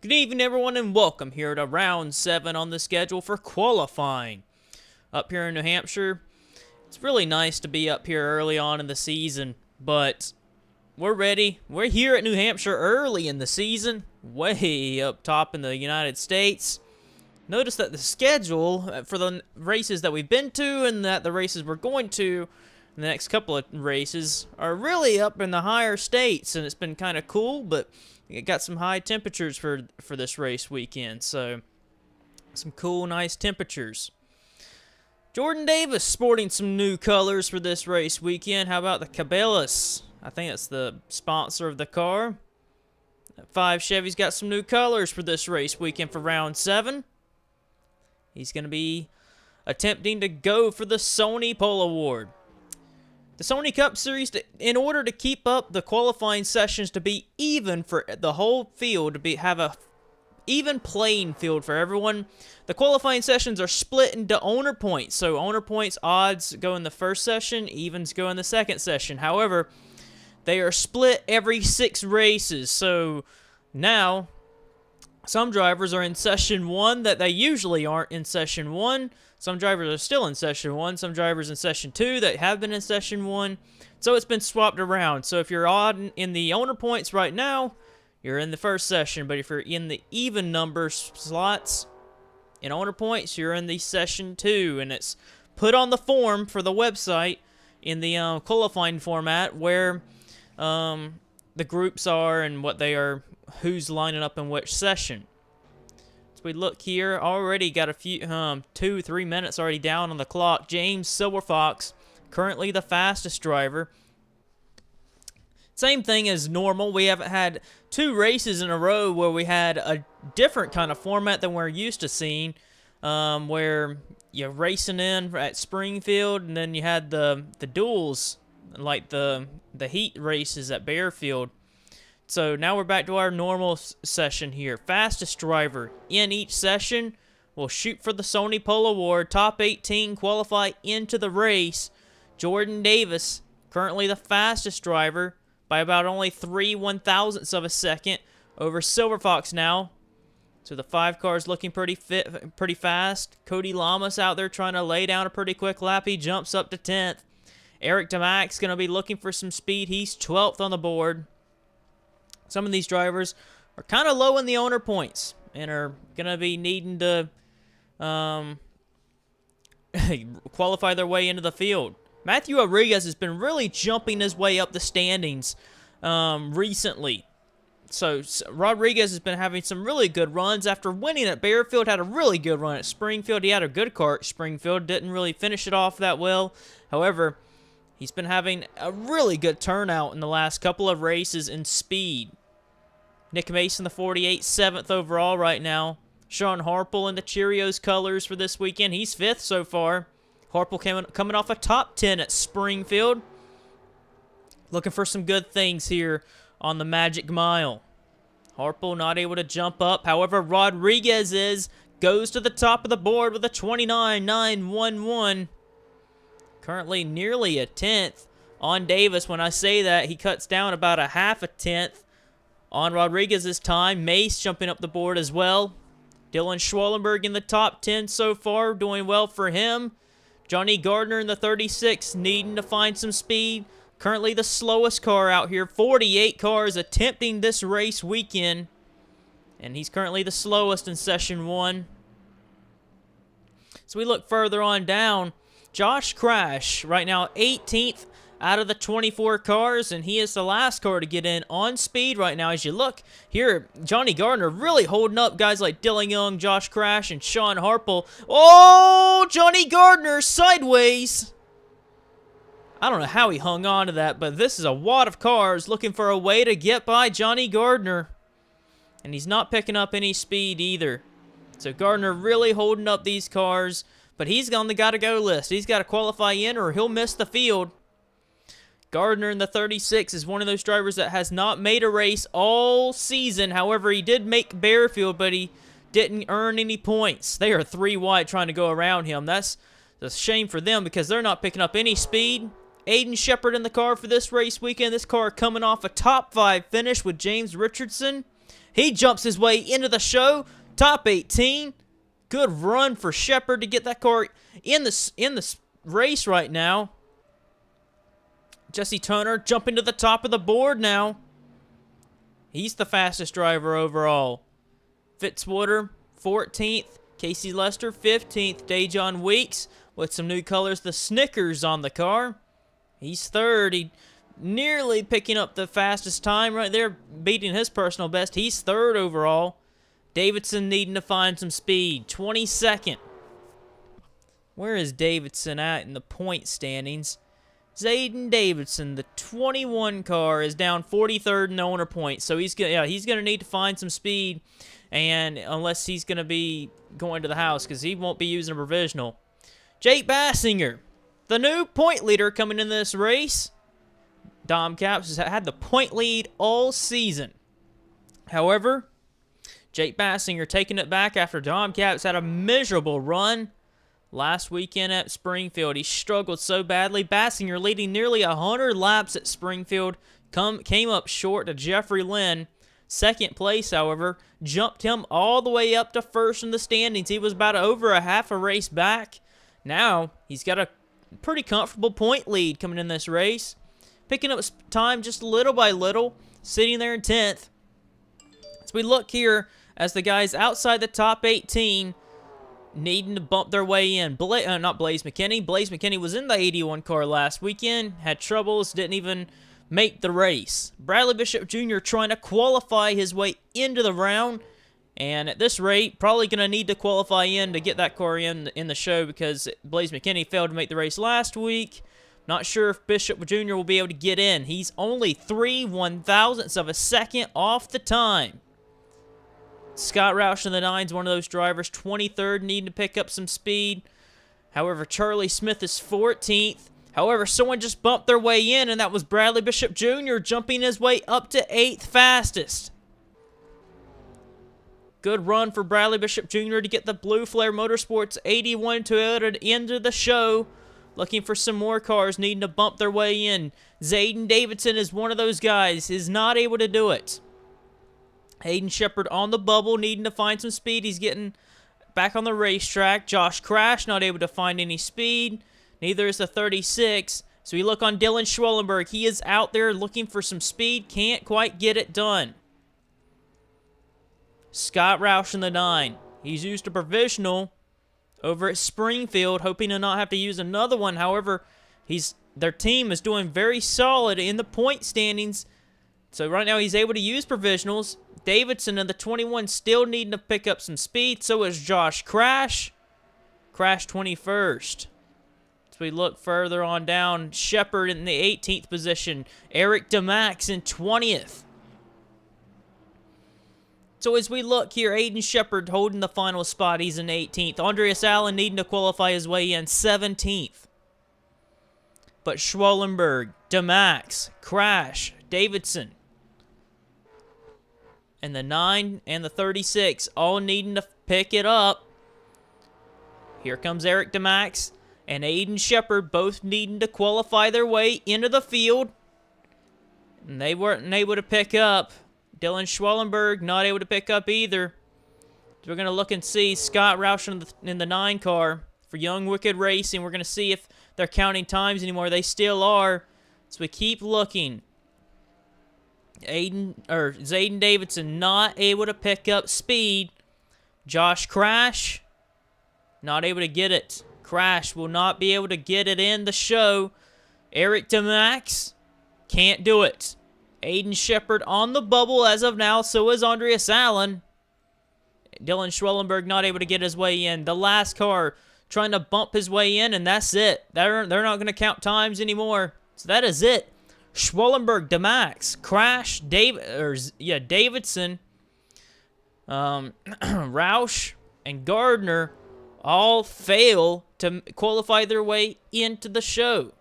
Good evening, everyone, and welcome here to round 7 on the schedule for qualifying. Up here in New Hampshire, it's really nice to be up here early on in the season, but we're ready. We're here at New Hampshire early in the season, way up top in the United States. Notice that the schedule for the races that we've been to and that the races we're going to in the next couple of races are really up in the higher states, and it's been kind of cool, but it got some high temperatures for this race weekend, so some cool, nice temperatures. Jordan Davis sporting some new colors for this race weekend. How about the Cabela's? I think that's the sponsor of the car. 5 Chevy's got some new colors for this race weekend for round 7. He's going to be attempting to go for the Sony Pole Award. The Sony Cup Series, in order to keep up the qualifying sessions to be even for the whole field, to have a even playing field for everyone, the qualifying sessions are split into owner points. So owner points, odds go in the first session, evens go in the second session. However, they are split every 6 races. So now, some drivers are in session 1 that they usually aren't in session 1. Some drivers are still in session 1. Some drivers in session 2 that have been in session 1. So it's been swapped around. So if you're odd in the owner points right now, you're in the first session. But if you're in the even number slots in owner points, you're in the session 2. And it's put on the form for the website in the qualifying format where the groups are and what they are, who's lining up in which session. So we look here, already got a few 2-3 minutes already down on the clock. James Silverfox, currently the fastest driver. Same thing as normal. We haven't had 2 races in a row where we had a different kind of format than we're used to seeing, where you're racing in at Springfield and then you had the duels, like the heat races at Bearfield. So now we're back to our normal session here. Fastest driver in each session will shoot for the Sony Pole Award. Top 18 qualify into the race. Jordan Davis, currently the fastest driver by about only 3/1000ths of a second over Silverfox now. So the 5 car's looking pretty fast. Cody Lamas out there trying to lay down a pretty quick lap. He jumps up to 10th. Eric DeMack's going to be looking for some speed. He's 12th on the board. Some of these drivers are kind of low in the owner points and are going to be needing to qualify their way into the field. Matthew Rodriguez has been really jumping his way up the standings recently. So Rodriguez has been having some really good runs. After winning at Bearfield, had a really good run at Springfield. He had a good car at Springfield. Didn't really finish it off that well. However, he's been having a really good turnout in the last couple of races in speed. Nick Mason, the 48, 7th overall right now. Sean Harple in the Cheerios colors for this weekend. He's 5th so far. Harple coming off a top 10 at Springfield. Looking for some good things here on the Magic Mile. Harple not able to jump up. However, Rodriguez goes to the top of the board with a 29.911. Currently nearly a 10th on Davis. When I say that, he cuts down about a half a 10th on Rodriguez's time. Mace jumping up the board as well. Dylan Schwallenberg in the top 10 so far, doing well for him. Johnny Gardner in the 36, needing to find some speed. Currently the slowest car out here. 48 cars attempting this race weekend, and he's currently the slowest in session 1. So we look further on down. Josh Crash, right now 18th out of the 24 cars, and he is the last car to get in on speed right now. As you look here, Johnny Gardner really holding up guys like Dylan Young, Josh Crash, and Sean Harple. Oh, Johnny Gardner sideways. I don't know how he hung on to that, but this is a wad of cars looking for a way to get by Johnny Gardner. And he's not picking up any speed either. So Gardner really holding up these cars. But he's on the gotta-go list. He's got to qualify in or he'll miss the field. Gardner in the 36 is one of those drivers that has not made a race all season. However, he did make Bearfield, but he didn't earn any points. They are 3 wide trying to go around him. That's a shame for them because they're not picking up any speed. Aiden Shepard in the car for this race weekend. This car coming off a top 5 finish with James Richardson. He jumps his way into the show. Top 18. Good run for Shepard to get that car in the race right now. Jesse Turner jumping to the top of the board now. He's the fastest driver overall. Fitzwater, 14th. Casey Lester, 15th. Dejon Weeks with some new colors, the Snickers on the car. He's third. He nearly picking up the fastest time right there, beating his personal best. He's third overall. Davidson needing to find some speed. 22nd. Where is Davidson at in the point standings? Zayden Davidson, the 21 car, is down 43rd in the owner points. So he's gonna need to find some speed, and unless he's gonna be going to the house, because he won't be using a provisional. Jake Bassinger, the new point leader coming in this race. Dom Caps has had the point lead all season. However, Jake Bassinger taking it back after Dom Caps had a miserable run last weekend at Springfield. He struggled so badly. Bassinger leading nearly 100 laps at Springfield came up short to Jeffrey Lynn. Second place, however, jumped him all the way up to first in the standings. He was about over a half a race back. Now, he's got a pretty comfortable point lead coming in this race. Picking up time just little by little, sitting there in 10th. As we look here, as the guys outside the top 18 needing to bump their way in. Not Blaze McKinney. Blaze McKinney was in the 81 car last weekend, had troubles, didn't even make the race. Bradley Bishop Jr. trying to qualify his way into the round, and at this rate, probably going to need to qualify in to get that car in the show, because Blaze McKinney failed to make the race last week. Not sure if Bishop Jr. will be able to get in. He's only 3/1,000ths of a second off the time. Scott Roush in the 9's one of those drivers, 23rd, needing to pick up some speed. However, Charlie Smith is 14th. However, someone just bumped their way in, and that was Bradley Bishop Jr. jumping his way up to 8th fastest. Good run for Bradley Bishop Jr. to get the Blue Flare Motorsports 81 Toyota into the show. Looking for some more cars needing to bump their way in. Zayden Davidson is one of those guys, is not able to do it. Hayden Shepard on the bubble, needing to find some speed. He's getting back on the racetrack. Josh Crash not able to find any speed. Neither is the 36. So we look on Dylan Schwellenberg. He is out there looking for some speed. Can't quite get it done. Scott Roush in the 9. He's used a provisional over at Springfield, hoping to not have to use another one. However, their team is doing very solid in the point standings. So right now he's able to use provisionals. Davidson in the 21 still needing to pick up some speed. So is Josh Crash. Crash 21st. As we look further on down, Shepard in the 18th position. Eric DeMax in 20th. So as we look here, Aiden Shepard holding the final spot. He's in 18th. Andreas Allen needing to qualify his way in 17th. But Schwellenberg, DeMax, Crash, Davidson, and the 9 and the 36 all needing to pick it up. Here comes Eric DeMax and Aiden Shepard both needing to qualify their way into the field. And they weren't able to pick up. Dylan Schwellenberg not able to pick up either. So we're going to look and see Scott Roush in the 9 car for Young Wicked Racing. We're going to see if they're counting times anymore. They still are. So we keep looking. Zayden Davidson not able to pick up speed. Josh Crash not able to get it. Crash will not be able to get it in the show. Eric DeMax can't do it. Aiden Shepard on the bubble as of now. So is Andreas Allen. Dylan Schwellenberg not able to get his way in. The last car trying to bump his way in, and that's it. They're not going to count times anymore. So that is it. Schwellenberg, DeMax, Crash, Davidson, Roush, and Gardner all fail to qualify their way into the show.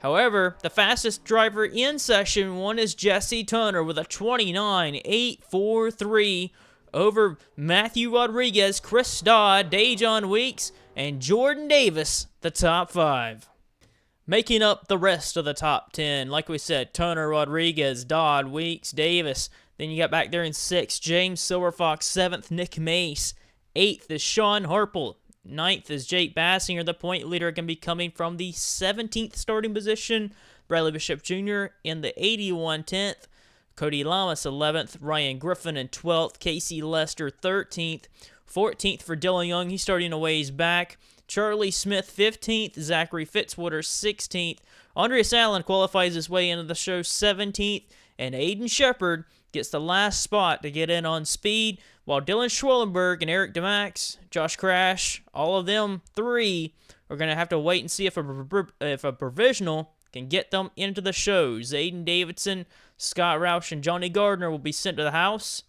However, the fastest driver in Session 1 is Jesse Turner with a 29.843 over Matthew Rodriguez, Chris Dodd, Dejon Weeks, and Jordan Davis, the top 5. Making up the rest of the top 10, like we said, Turner, Rodriguez, Dodd, Weeks, Davis. Then you got back there in 6th, James Silverfox. 7th, Nick Mace. 8th is Sean Harple. 9th is Jake Bassinger. The point leader can be coming from the 17th starting position. Bradley Bishop Jr. in the 81 10th. Cody Lamas 11th. Ryan Griffin in 12th. Casey Lester 13th. 14th for Dylan Young. He's starting a ways back. Charlie Smith 15th. Zachary Fitzwater 16th. Andreas Allen qualifies his way into the show 17th. And Aiden Shepard gets the last spot to get in on speed, while Dylan Schwellenberg and Eric DeMax, Josh Crash, all of them 3 are going to have to wait and see if a provisional can get them into the show. Zayden Davidson, Scott Roush, and Johnny Gardner will be sent to the house.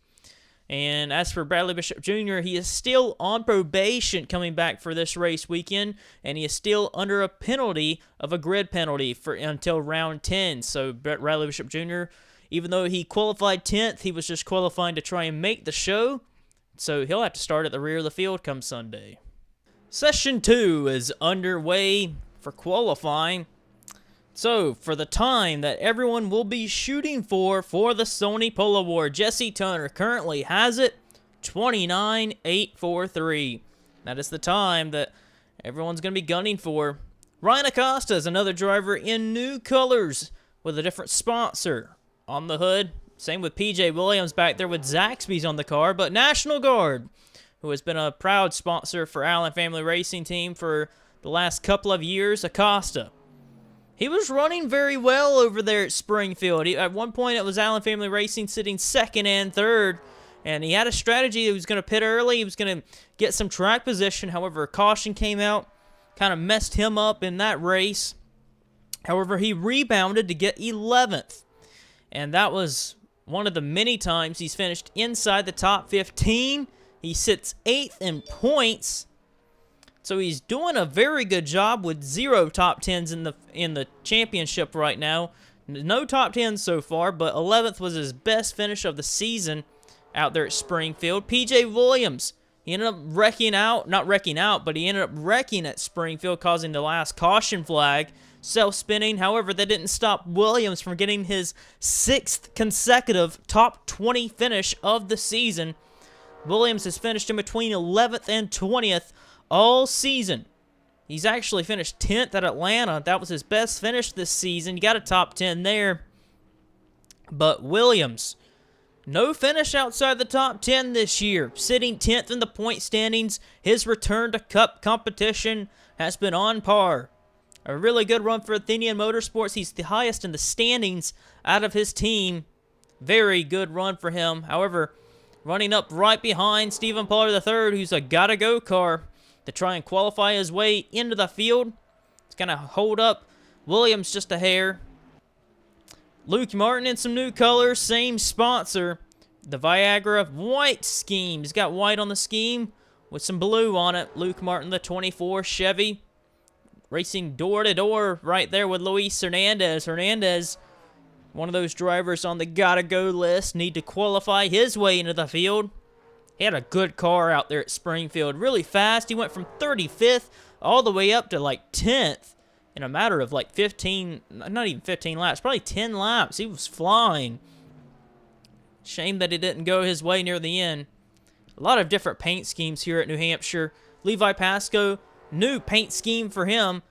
And as for Bradley Bishop Jr., he is still on probation coming back for this race weekend, and he is still under a penalty of a grid penalty until round 10. So Bradley Bishop Jr., even though he qualified 10th, he was just qualifying to try and make the show, so he'll have to start at the rear of the field come Sunday. Session 2 is underway for qualifying. So, for the time that everyone will be shooting for the Sony Pole Award, Jesse Turner currently has it, 29.843. That is the time that everyone's going to be gunning for. Ryan Acosta is another driver in new colors with a different sponsor on the hood. Same with PJ Williams back there with Zaxby's on the car, but National Guard, who has been a proud sponsor for Allen Family Racing Team for the last couple of years, Acosta. He was running very well over there at Springfield. At one point, it was Allen Family Racing sitting 2nd and 3rd, and he had a strategy. He was going to pit early. He was going to get some track position. However, a caution came out, kind of messed him up in that race. However, he rebounded to get 11th, and that was one of the many times he's finished inside the top 15. He sits 8th in points. So he's doing a very good job with 0 top 10s in the championship right now. No top 10s so far, but 11th was his best finish of the season out there at Springfield. PJ Williams, he ended up not wrecking out, but he ended up wrecking at Springfield, causing the last caution flag. Self-spinning, however, that didn't stop Williams from getting his 6th consecutive top 20 finish of the season. Williams has finished in between 11th and 20th all season. He's actually finished 10th at Atlanta. That was his best finish this season. You got a top 10 there. But Williams, no finish outside the top 10 this year. Sitting 10th in the point standings. His return to Cup competition has been on par. A really good run for Athenian Motorsports. He's the highest in the standings out of his team. Very good run for him. However, running up right behind Stephen Pollard III, who's a gotta-go car, to try and qualify his way into the field. It's going to hold up Williams just a hair. Luke Martin in some new colors, same sponsor. The Viagra white scheme. He's got white on the scheme with some blue on it. Luke Martin, the 24 Chevy. Racing door-to-door right there with Luis Hernandez. Hernandez, one of those drivers on the gotta-go list, need to qualify his way into the field. He had a good car out there at Springfield. Really fast. He went from 35th all the way up to like 10th in a matter of like 15, not even 15 laps, probably 10 laps. He was flying. Shame that it didn't go his way near the end. A lot of different paint schemes here at New Hampshire. Levi Pascoe, new paint scheme for him.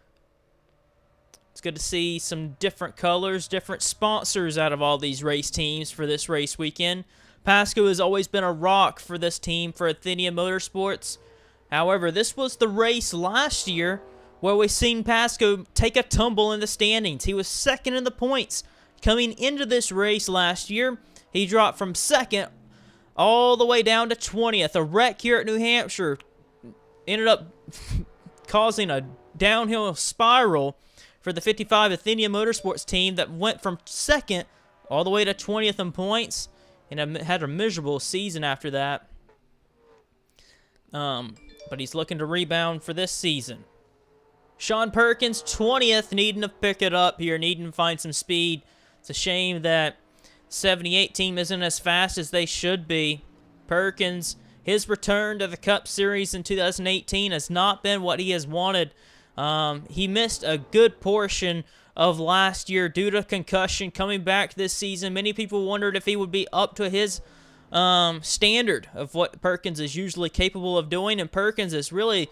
It's good to see some different colors, different sponsors out of all these race teams for this race weekend. Pascoe has always been a rock for this team for Athenian Motorsports. However, this was the race last year where we've seen Pascoe take a tumble in the standings. He was 2nd in the points. Coming into this race last year, he dropped from 2nd all the way down to 20th. A wreck here at New Hampshire ended up causing a downhill spiral for the 55 Athenian Motorsports team that went from 2nd all the way to 20th in points. And had a miserable season after that. But he's looking to rebound for this season. Sean Perkins, 20th, needing to pick it up here, needing to find some speed. It's a shame that 78 team isn't as fast as they should be. Perkins, his return to the Cup Series in 2018 has not been what he has wanted. He missed a good portion of last year due to concussion. Coming back this season, many people wondered if he would be up to his standard of what Perkins is usually capable of doing, and Perkins has really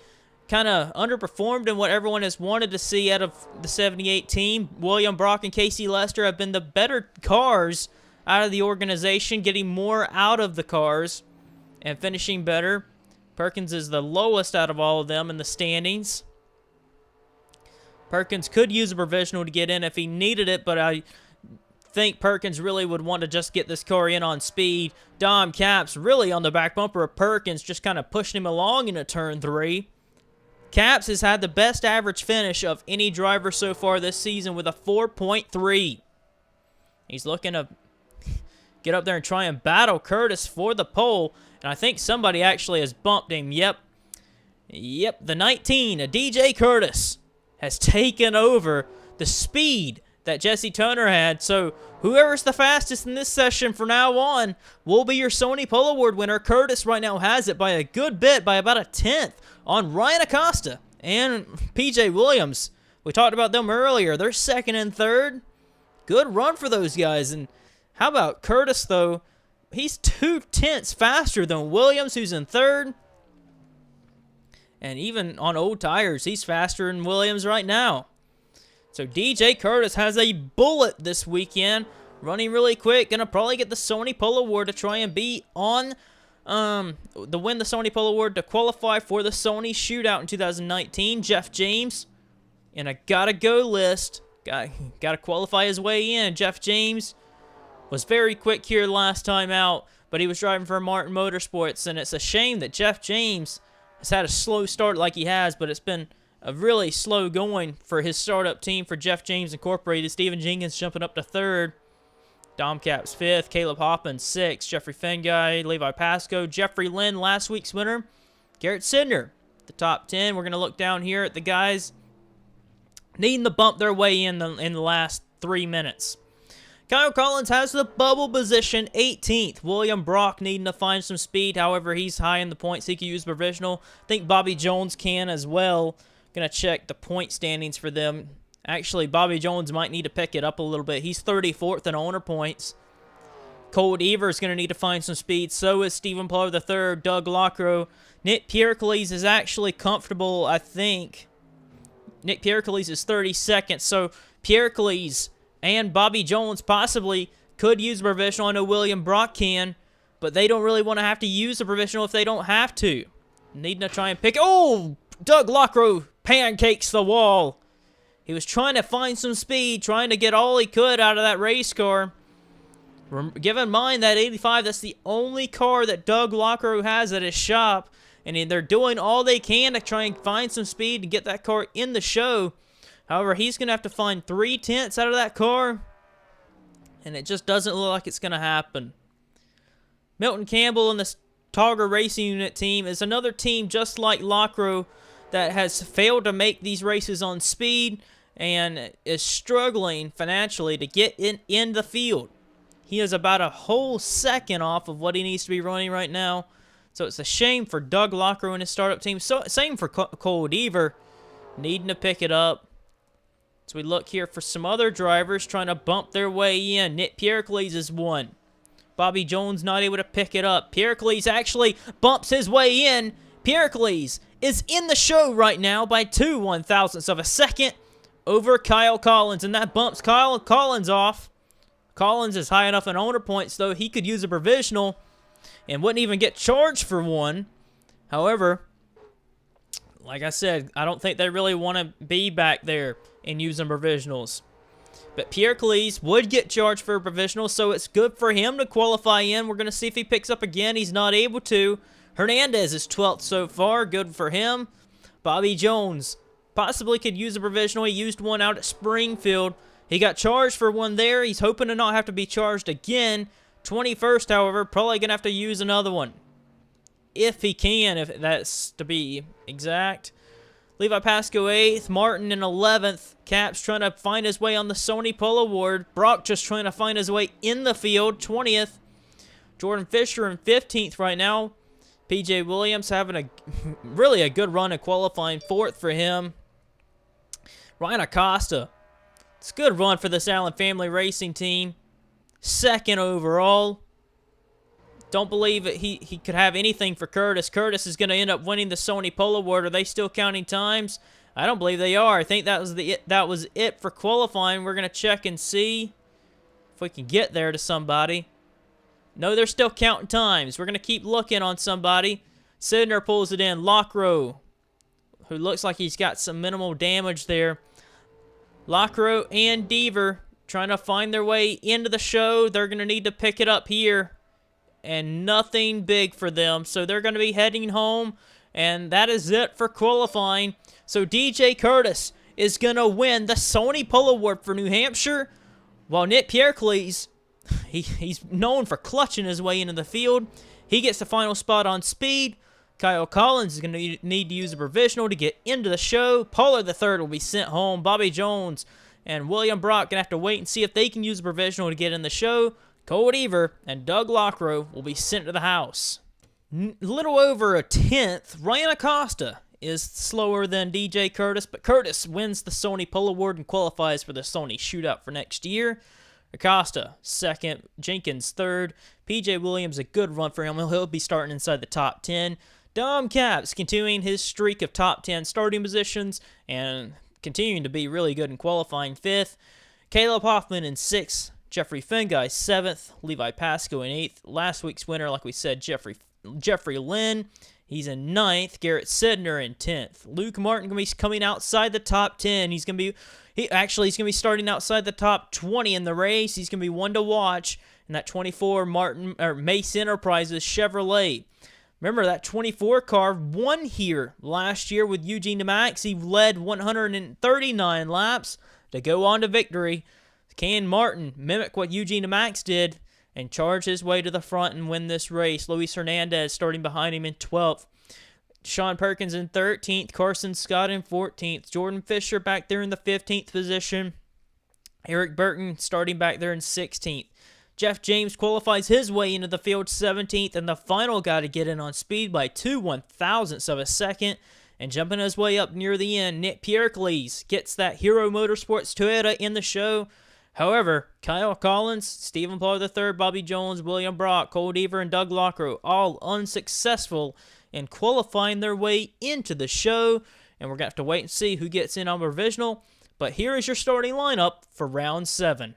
kind of underperformed in what everyone has wanted to see out of the 78 team. William Brock and Casey Lester have been the better cars out of the organization, getting more out of the cars and finishing better. Perkins is the lowest out of all of them in the standings. Perkins could use a provisional to get in if he needed it, but I think Perkins really would want to just get this car in on speed. Dom Capps really on the back bumper of Perkins, just kind of pushing him along into turn 3. Capps has had the best average finish of any driver so far this season with a 4.3. He's looking to get up there and try and battle Curtis for the pole. And I think somebody actually has bumped him. Yep, the 19, a DJ Curtis, has taken over the speed that Jesse Turner had. So whoever's the fastest in this session from now on will be your Sony Pole Award winner. Curtis right now has it by a good bit, by about a 10th on Ryan Acosta and PJ Williams. We talked about them earlier. They're second and third. Good run for those guys. And how about Curtis, though? He's 2/10 faster than Williams, who's in third. And even on old tires, he's faster than Williams right now. So DJ Curtis has a bullet this weekend. Running really quick. Going to probably get the Sony Pole Award to try and be on win the Sony Pole Award to qualify for the Sony Shootout in 2019. Jeff James in a gotta-go list. Got to qualify his way in. Jeff James was very quick here last time out, but he was driving for Martin Motorsports, and it's a shame that Jeff James has had a slow start like he has, but it's been a really slow going for his startup team for Jeff James Incorporated. Steven Jenkins jumping up to third. Dom Capps 5th. Caleb Hoppin 6th. Jeffrey Fenguy, Levi Pasco. Jeffrey Lynn, last week's winner. Garrett Sidner, the top 10. We're going to look down here at the guys needing to bump their way in the last 3 minutes. Kyle Collins has the bubble position, 18th. William Brock needing to find some speed. However, he's high in the points. He can use provisional. I think Bobby Jones can as well. Going to check the point standings for them. Actually, Bobby Jones might need to pick it up a little bit. He's 34th in owner points. Cole Deaver is going to need to find some speed. So is Stephen Pollard III, Doug Lockrow. Nick Piercles is actually comfortable, I think. Nick Piercles is 32nd. So Piercles and Bobby Jones possibly could use a provisional. I know William Brock can, but they don't really want to have to use a provisional if they don't have to. Needing to try and pick. Oh, Doug Lockrow pancakes the wall. He was trying to find some speed, trying to get all he could out of that race car. Give in mind that 85, that's the only car that Doug Lockrow has at his shop, and they're doing all they can to try and find some speed to get that car in the show. However, he's going to have to find 3/10 out of that car, and it just doesn't look like it's going to happen. Milton Campbell and the Togger Racing Unit team is another team just like Lockrow that has failed to make these races on speed and is struggling financially to get in the field. He is about a whole second off of what he needs to be running right now. So it's a shame for Doug Lockrow and his startup team. So same for Cole Deaver, needing to pick it up. So we look here for some other drivers trying to bump their way in. Nick Piercles is one. Bobby Jones not able to pick it up. Piercles actually bumps his way in. Piercles is in the show right now by 2/1000ths of a second over Kyle Collins, and that bumps Kyle Collins off. Collins is high enough in owner points, though he could use a provisional and wouldn't even get charged for one. However, like I said, I don't think they really want to be back there and using provisionals. But Piercles would get charged for a provisional, so it's good for him to qualify in. We're going to see if he picks up again. He's not able to. Hernandez is 12th so far. Good for him. Bobby Jones possibly could use a provisional. He used one out at Springfield. He got charged for one there. He's hoping to not have to be charged again. 21st, however, probably going to have to use another one. If he can, if that's to be exact. Levi Pasco 8th. Martin in 11th. Capps trying to find his way on the Sony Pole Award. Brock just trying to find his way in the field. 20th. Jordan Fisher in 15th right now. PJ Williams having really a good run at qualifying. 4th for him. Ryan Acosta It's a good run for this Allen family racing team. Second overall. Don't believe that he could have anything for Curtis. Curtis is going to end up winning the Sony Pole Award. Are they still counting times? I don't believe they are. I think that was it for qualifying. We're going to check and see if we can get there to somebody. No, they're still counting times. We're going to keep looking on somebody. Sidner pulls it in. Lockrow, who looks like he's got some minimal damage there. Lockrow and Deaver trying to find their way into the show. They're going to need to pick it up here. And nothing big for them. So they're going to be heading home. And that is it for qualifying. So DJ Curtis is going to win the Sony Pole Award for New Hampshire. While Nick Piercles, he's known for clutching his way into the field. He gets the final spot on speed. Kyle Collins is going to need to use a provisional to get into the show. Pollard III will be sent home. Bobby Jones and William Brock going to have to wait and see if they can use a provisional to get in the show. Cole Deaver and Doug Lockrow will be sent to the house. A little over a tenth. Ryan Acosta is slower than DJ Curtis, but Curtis wins the Sony Pole Award and qualifies for the Sony Shootout for next year. Acosta, second. Jenkins, third. PJ Williams, a good run for him. He'll be starting inside the top 10. Dom Capps continuing his streak of top 10 starting positions and continuing to be really good in qualifying, fifth. Caleb Hoffman in sixth. Jeffrey Fengai, 7th. Levi Pasco in 8th. Last week's winner, like we said, Jeffrey Lynn. He's in 9th. Garrett Sidner in 10th. Luke Martin going to be coming outside the top 10. He's going to be starting outside the top 20 in the race. He's going to be one to watch in that 24 Mace Enterprises Chevrolet. Remember, that 24 car won here last year with Eugene DeMax. He led 139 laps to go on to victory. Can Martin mimic what Eugene DeMax did and charge his way to the front and win this race? Luis Hernandez starting behind him in 12th. Sean Perkins in 13th. Carson Scott in 14th. Jordan Fisher back there in the 15th position. Eric Burton starting back there in 16th. Jeff James qualifies his way into the field 17th, and the final guy to get in on speed by 2/1000ths of a second. And jumping his way up near the end, Nick Piercles gets that Hero Motorsports Toyota in the show. However, Kyle Collins, Stephen Pollard III, Bobby Jones, William Brock, Cole Deaver, and Doug Lockrow all unsuccessful in qualifying their way into the show. And we're going to have to wait and see who gets in on provisional. But here is your starting lineup for round 7.